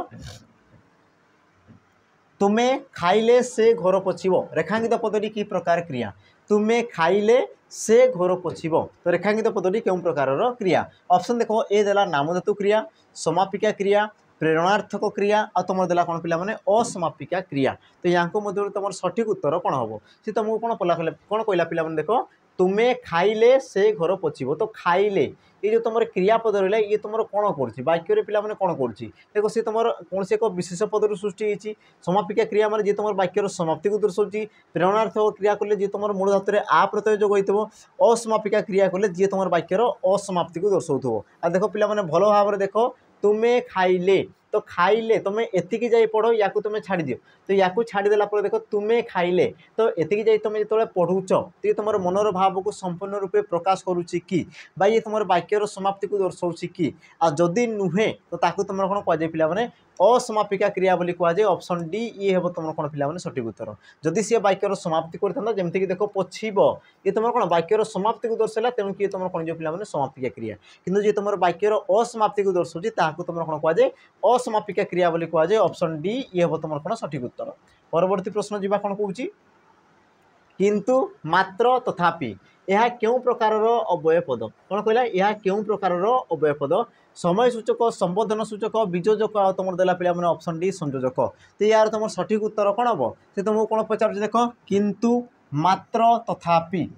तुम्हें खाइले से घर पोछिबो। रेखांकित पदटी कि प्रकार क्रिया। तुम्हें खाइले से घर पोछिबो। तो रेखांकित पदटी क्यों प्रकार क्रिया। ऑप्शन देखो ए देला नामधातु क्रिया समापिका क्रिया प्रेरणार्थक क्रिया आ तुम देला कौन पिला माने असमापिका क्रिया। तो यहाँ मध्य तुम सठिक उत्तर कौन हम सी तुमको कौन कौन कहला पिला माने देख तुम्हें खाइले से घर पोछिबो। तो खाइले ये जो तुम क्रियापद रहा ये तुम कौन कर वाक्य पिला माने कौन कर देखो सी तुम कौन से एक विशेष पदर सृष्टि होती। समापिका क्रिया माने जी तुम वाक्यर समाप्ति को दर्शाऊँ। प्रेरणार्थक क्रिया कले जी तुम मूल धातु में आ प्रत्यय जोग हो। असमापिका क्रिया कले जी तुम वाक्यर असमाप्ति को दर्शाऊ। आ देख पिला माने भल भाव देख तुम्हें खाइले। तो खाइले तुम्हें एतिकी जाई पढ़ो या तुम्हें छाड़ दियो। तो या छाड़देला देख तुम्हें खाइले तो एतिकी जाई तुम जो पढ़ुच तो ये तुम मनर भाव को संपूर्ण रूपे प्रकाश करुच्ची कि ये तुम वाक्यर समाप्ति को दर्शाऊँ कि आ जदि नुहे तो ताकू तुम कौन कहुए पिला माने असमापिका क्रिया बोली कहुए। ऑप्शन डी ये हम तुम कौन पिला माने सठिक उत्तर। जदि सी वाक्यर समाप्ति करता जमीक देख पोछिब ये तुम कौन वाक्यर समाप्ति को दर्शाला तेणु कि तुम कौन जो पिला माने समापिका क्रिया। किंतु जी तुम वाक्यर असमाप्ति को दर्शाऊँ ताकू तुम कौन कहुए असमापिका क्रिया बोली कहुए। ऑप्शन डी ये हम तुम कौन सठिक उत्तर। परवर्ती प्रश्न जीवा कौन कहूँ किंतु मात्र तथापि यह क्यों प्रकार अव्यय पद कौन कहला यह क्यों प्रकार अव्यय पद। समय सूचक संबोधन सूचक बीजोजक आ तुम देला पिला माने ऑप्शन डी संयोजक। तो यार तुम सठिक उत्तर कौन हम से तुमको कौन पचार देख किंतु मात्र तथापि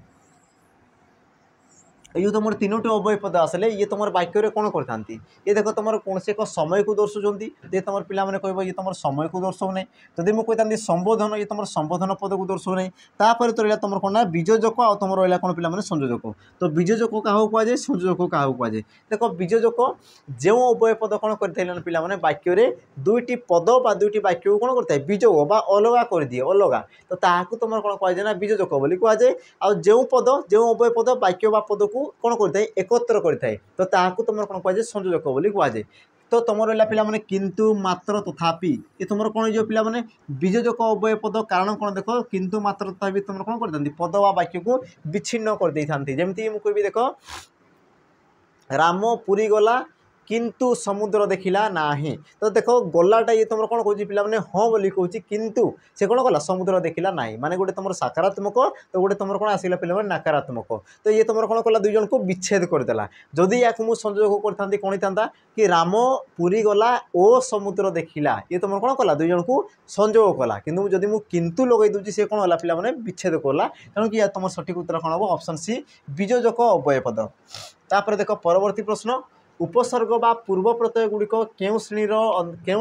ये तुम तीनोटी अव्यय पद आसले ये तुम वाक्य कौन करती ये देख तुम कौन से एक समय को दर्शाऊँ ये तुम पिला माने कह ये तुम समय को दर्शाऊ ना। जदि मुझे कहता संबोधन ये तुम संबोधन पद को दर्शाऊ ना। तापर तो रहा तुम कौन ना बीजोजक आ तुम रहा कौन पिला माने संयोजक। तो बीजोजक क्या कहुए संयोजक क्या कहुए देख बीजोजक जो अव्यय पद कौन कर पिला माने वाक्य दुईटी पद बा दुईटी वाक्य को कौन करता है बीजोग बा अलगा कर दिए अलगा। तो ताकू तुम कौन कहुए ना बीजोजक बोली कहुए। आ जो पद जो अव्यय पद वाक्य बा पद को कौन करता है एकत्र करता है तो ताकू तुम कौन कहुए संयोजक बोली कहुए। तो तुम रहा पिला माने किंतु मात्र तथापि ये तुम कौन जो पिला माने बीजोजक अव्यय पद कारण कौन देख किंतु मात्र तथापि तुम कौन करते पद व वाक्य को विच्छिन्न कर दे था। जमीक मुझे कहबी देख राम पुरी गला किंतु समुद्र देखिला नाही। तो देख गलाटा ये तुम कौन कह पिला माने हाँ बोली कहूँ किंतु से कौन कला समुद्र देखिला नाही माने गोटे तुम सकारात्मक तो गोटे तुम कौन आसला पिला माने नकारात्मक। तो ये तुम कौन कला दुई जन को विच्छेद करदेला। जदि या मुझे संयोग करता कौन था कि राम पुरी गला ओ समुद्र देखिला ये तुम कौन कला दुई जन को संयोग कला। किंतु जदि मुझे किंतु लगे दूसरी से कौन है पिला माने विच्छेद कला तेणु कि तुम सठिक उत्तर कौन हम ऑप्शन सी बीजोजक अव्यय पद। तापर देख परवर्ती प्रश्न उपसर्ग बा पूर्व प्रत्यय गुड़िक केउं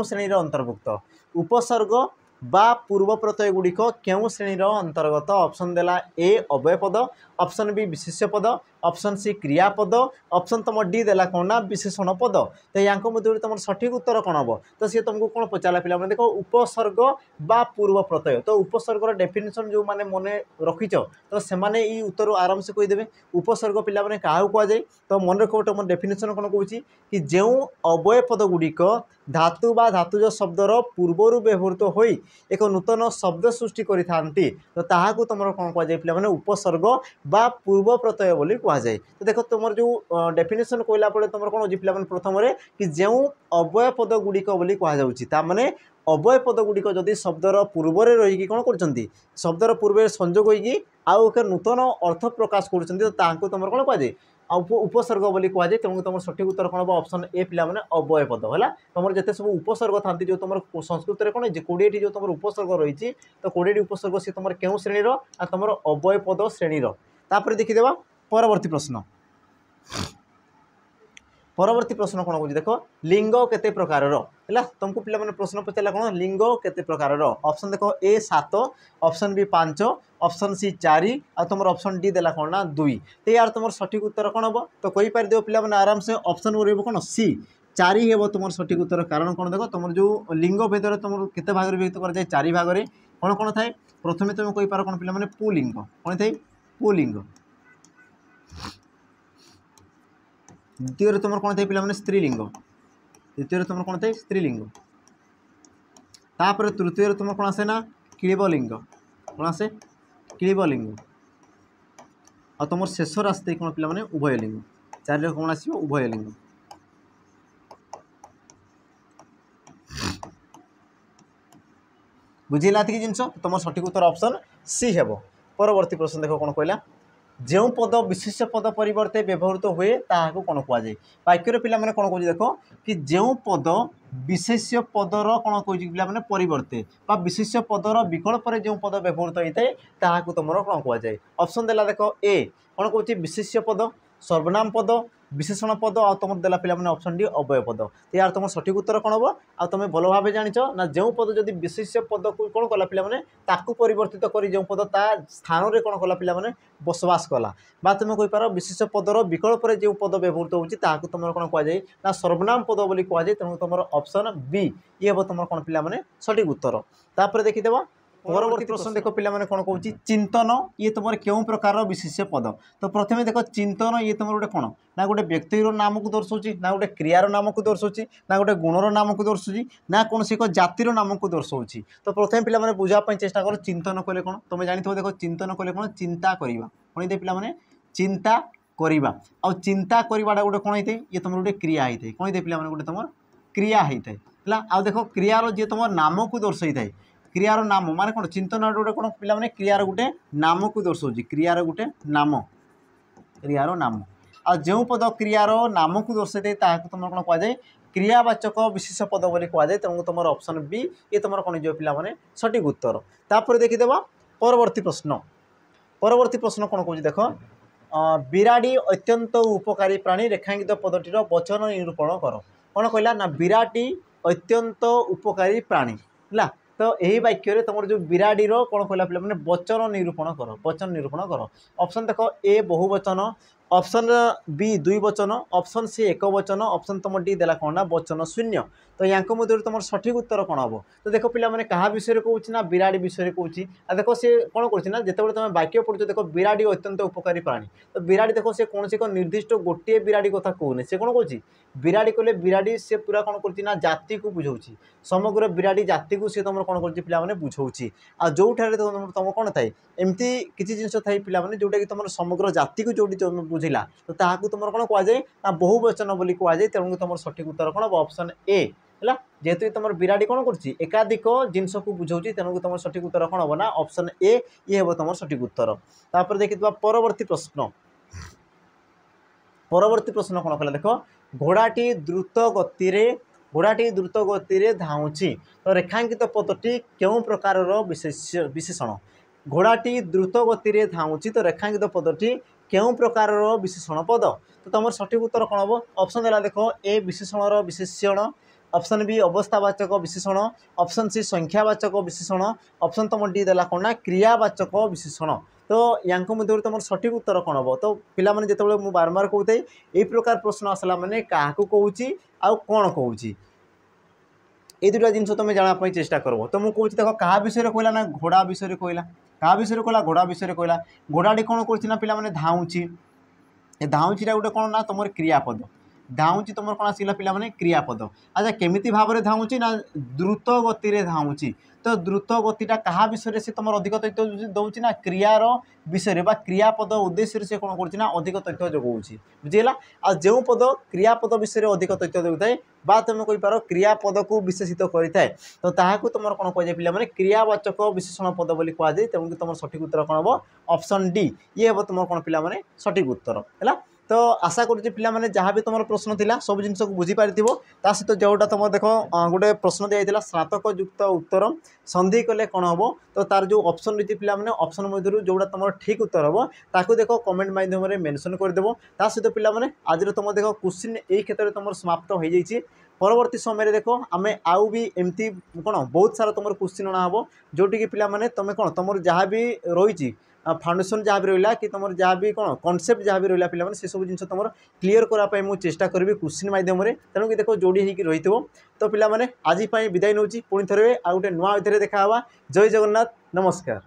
श्रेणीर अंतर्भुक्त। उपसर्ग बा पूर्व प्रत्यय गुड़िक केउं श्रेणीर अंतर्गत। ऑप्शन देला ए अव्यय पद ऑप्शन बी विशेष्य पद ऑप्शन सी क्रियापद ऑप्शन तुम डी देला कौन ना विशेषण पद। तो यहाँ मध्य तुम सठिक उत्तर कौन हम तो सी तुमको कौन पचारा पिला देख उपसर्ग बा पूर्व प्रत्यय। तो उपसर्गर डेफिनेशन जो मैंने मन रखीच तो से उत्तर आराम से कहीदेवे उपसर्ग पिला मैंने क्या कहुए। तो मन रख गोटे डेफिनेशन कौन कहूँ कि जो अव्यय पद गुड़िक धातु बा धातुज शब्दर पूर्वर व्यवहृत हो एक नूतन शब्द सृष्टि करिथांती तो ताहाकू तुम कौन कहुए पिला माने उपसर्ग बा पूर्व प्रत्यय बोली कहुए। तो देख तुम जो डेफिनेशन कहला पड़े तुम कौन हो पिला माने प्रथम कि जो अव्यय पद गुड़िक बोली कहुच्छी माने अव्यय पद गुड़िक जदि शब्दर पूर्वर रही कौन कर शब्दर पूर्व संयोग हो एक नूतन अर्थ प्रकाश कर तुम कौन कहुए उपसर्ग बोली कहुए। तेणु तुम सठिक उत्तर कौन हम ऑप्शन ए पिला माने अव्यय पद है। तुम जिते सब उपसर्ग था जो तुम संस्कृत में कौन 20 जो तुम उपसर्ग रही तो 20 उपसर्ग सी तुम क्यों श्रेणीर तुम अव्यय पद श्रेणीर। तापर देखीदेवा परवर्ती प्रश्न। परवर्ती प्रश्न कौन कह देख लिंग केते प्रकार है तुमको पिला माने प्रश्न पचारा कौन लिंग केते प्रकार। ऑप्शन देख ए 7 ऑप्शन बी 5 ऑप्शन सी 4 आ तुम ऑप्शन डी देला कौन ना 2। तो यार तुम सठिक उत्तर कौन हम तो कहीपर दिव पिला माने आराम से ऑप्शन बोल कौन सी चारि हेब तुम सठिक उत्तर कारण कौन देख तुम जो लिंग भेद तुम केते भाग विभक्त कर चारि भाग में कौन कौन थाए प्रथमे तुम कही पार कौन पे पुलिंग कौन थाए पुलिंग द्वितीय तुम कौन थाए पे स्त्रीलिंग द्वितीय तुम कौन थाए स्त्रीलिंग तापर तृतीय तुम कौन आसे ना किळबलिंग कौन आसे किळबलिंग आ तुम शेष आसते कौन पे उभयलिंग चारि कौन आस उभयलिंग बुझेगा कि जिनस तुम सठिक उत्तर ऑप्शन सी हेब। परवर्ती प्रश्न देख कौन कहला जो पद विशेष पद परिवर्ते व्यवहृत हुए ताकू कौन कहुए वाक्यर पे कौन कह देख कि जो पद विशेष्य पदर कौन कह पे परिवर्ते विशेष पदर विकल्प जो पद व्यवहृत होता है ताकू तुम कौन कहुए ऑप्शन देला देख ए कौन कौन विशेष्य पद सर्वनाम पद विशेषण पद आ तुम देला पे ऑप्शन डी अव्यय पद तो यार तुम सठिक उत्तर कौन हम आ तुम भल भाव जाच ना जो पद जदि विशेष्य पद को कौन कला पे ताकू परिवर्तित कर जो पद ता स्थान में कौन कला पे बसवास कला बा तुम कहींपार विशेष पदर विकल्प जो पद व्यवहृत होता तुम कौन कहुए ना सर्वनाम पद बोली कहुए तेणु तुम ऑप्शन बी ये हम तुम कौन पे सठिक उत्तर तापर देखीदेव। परवर्ती प्रश्न देख पे कौन कौन चिंतन ये तुम क्यों प्रकार विशेष पद तो प्रथम देख चिंतन ये तुम गोटे कौन ना गोटे व्यक्तिर नाम को दर्शाऊँ ना गोटे क्रियार नाम को दर्शाऊँ ना गोटे गुणर नाम को दर्शाऊँ ना कौन एक जातिर नाम को दर्शाऊँ तो प्रथम पे बुझापी चेष्टा कर चिंतन कले कौन तुम जानी देख चिंतन कले कौन चिंता करवा कौन पे चिंता करवा आ चिंता करवाटा गोटे कौन होता है ये तुम गोटे क्रिया होता है कौन पे गोटे तुम क्रिया होता है आ देख क्रियार जी तुम नाम को दर्शाई थाए क्रियार नाम माने कौन चिंतन गोटे कौन पे क्रियार गोटे नाम को दर्शाऊँ क्रियार गोटे नाम क्रियार नाम आ जो पद क्रियार नाम को दर्शाई था तुम कौन कहुए क्रियावाचक विशेष पद बोली कहुए तेणु तुम ऑप्शन बी ये तुम कौन जो पे सठिक उत्तर तापर देखीदेव। परवर्ती प्रश्न कौन कौन देख बिराड़ी अत्यंत उपकारी प्राणी रेखांकित पदटीर वचन निरूपण कर कौन कहला ना बिराटी अत्यंत उपकारी प्राणी है तो यही वाक्य तुम जो बिराड़ीर कौन कहला पे वचन निरूपण कर ऑप्शन देख ए बहुवचन ऑप्शन बी दुई वचन ऑप्शन सी एक वचन ऑप्शन तुम डी देला कौन ना वचन शून्य तो या मध्य तुम सठिक उत्तर कौन हम तो देख पे क्या विषय कहूँ ना बिराड़ी विषय कहूँ देख सी कौन कर जिते तुम वाक्य पढ़ुच देख बिराड़ी अत्यंत उपकारी प्राणी तो बिराड़ी देख से कौन एक निर्दिष्ट गोटे बिराड़ी कथा कहूने से कौन कौन बिराड़ी कहले बिराड़ी से पूरा कौन कर जाति को बुझाऊँ समग्र बिराड़ी जाति को सी तुम कौन कर पे बुझाऊँ आ जो तुम कौन थाए एमती किसी जिन थाई पे जोटा कि तुम समग्र जाति को जो बुझेगा तो ताकू तुम कौन कहुए ना बहुवचन बोली कहुए तेणु तुम सठिक उत्तर कौन ऑप्शन ए है जेहेतु तुम बिराड़ी कौन कर एकाधिक जिनस को बुझाऊँ तेणु तुम सठिक उत्तर कौन हम ना ऑप्शन ए ये हम तुम सठिक उत्तर तापर देखी परवर्ती प्रश्न कौन कहला देख घोड़ाटी द्रुत गति धाऊँची तो रेखांकित पदटी क्यों प्रकार विशेषण घोड़ाटी द्रुत गति धाऊँची तो रेखांकित पदटी क्यों प्रकार विशेषण पद तो तुम सठिक उत्तर कौन हम ऑप्शन देला देख ए विशेषण विशेषण ऑप्शन बी अवस्थावाचक विशेषण ऑप्शन सी संख्यावाचक विशेषण ऑप्शन तुम डी देला कौन ना क्रियावाचक विशेषण तो या मध्य तुम सठिक उत्तर कौन हम तो पिला जिते मुझे बारंबार कहते यही प्रकार प्रश्न आसला मैंने क्या कहूँ आ कौन कहूँ ये दुटा जिन तुम जानापी चेष्टा कर तो मुझे कहूँ देख क्या विषय कहला ना घोड़ा विषय कहला क्या विषय कहला घोड़ा विषय कहला घोड़ाटी कौन कर पे धाऊँची धाऊँचीटा गोटे कौन ना तुम क्रियापद धाऊँची तुम कौन आसला पे क्रियापद अच्छा केमिति भाव में धाऊँची ना द्रुत गति धाऊँची तो द्रुत गतिटा क्या विषय से तुम अधिक तथ्य दौर ना क्रियार विषय क्रियापद उद्देश्य से कौन कर अधिक तथ्य जगाऊँ बुझीगला आ जो पद क्रियापद विषय अधिक तथ्य देता है तुम कहींपार क्रियापद को विशेषित करें तो ताकू तुम कौन कहुए पे क्रियावाचक विशेषण पद बोली कहुए तेणु तुम सठिक उत्तर कौन हम ऑप्शन डी ये हम तुम कौन पे सठिक उत्तर है तो आशा करुँचे पिला जहाँ भी तुम प्रश्न थिला सब जिन को बुझीपार सहित जोटा तुम देख गोटे प्रश्न दिया स्नातक युक्त उत्तर संधि कले कौन हम तो तार जो ऑप्शन रही पिला ऑप्शन मध्य जोटा तुम ठीक उत्तर हम ताकू देख कमेंट माध्यम मेंशन करदेव सहित पिला आज तुम देख क्वेश्चन यही क्षेत्र में तुम समाप्त हो जाइए परवर्ती समय देख आम आउ भी एमती कौन बहुत सारा तुम क्वेश्चन अणा हम जोटि पे तुम कौन तुम जहाँ भी रही फाउंडेशन जहाँ भी रहा कि तुम जहाँ भी कौन कॉन्सेप्ट जहाँ भी रहा पे से सब जिन तुम क्लीयर करने मुझे चेष्टा करी क्वेश्चन माध्यम तेणुक देख जोड़ी होकर रही तो पे आज विदाय नौ पुणी थे आ गए नुआ देखा जय जगन्नाथ नमस्कार।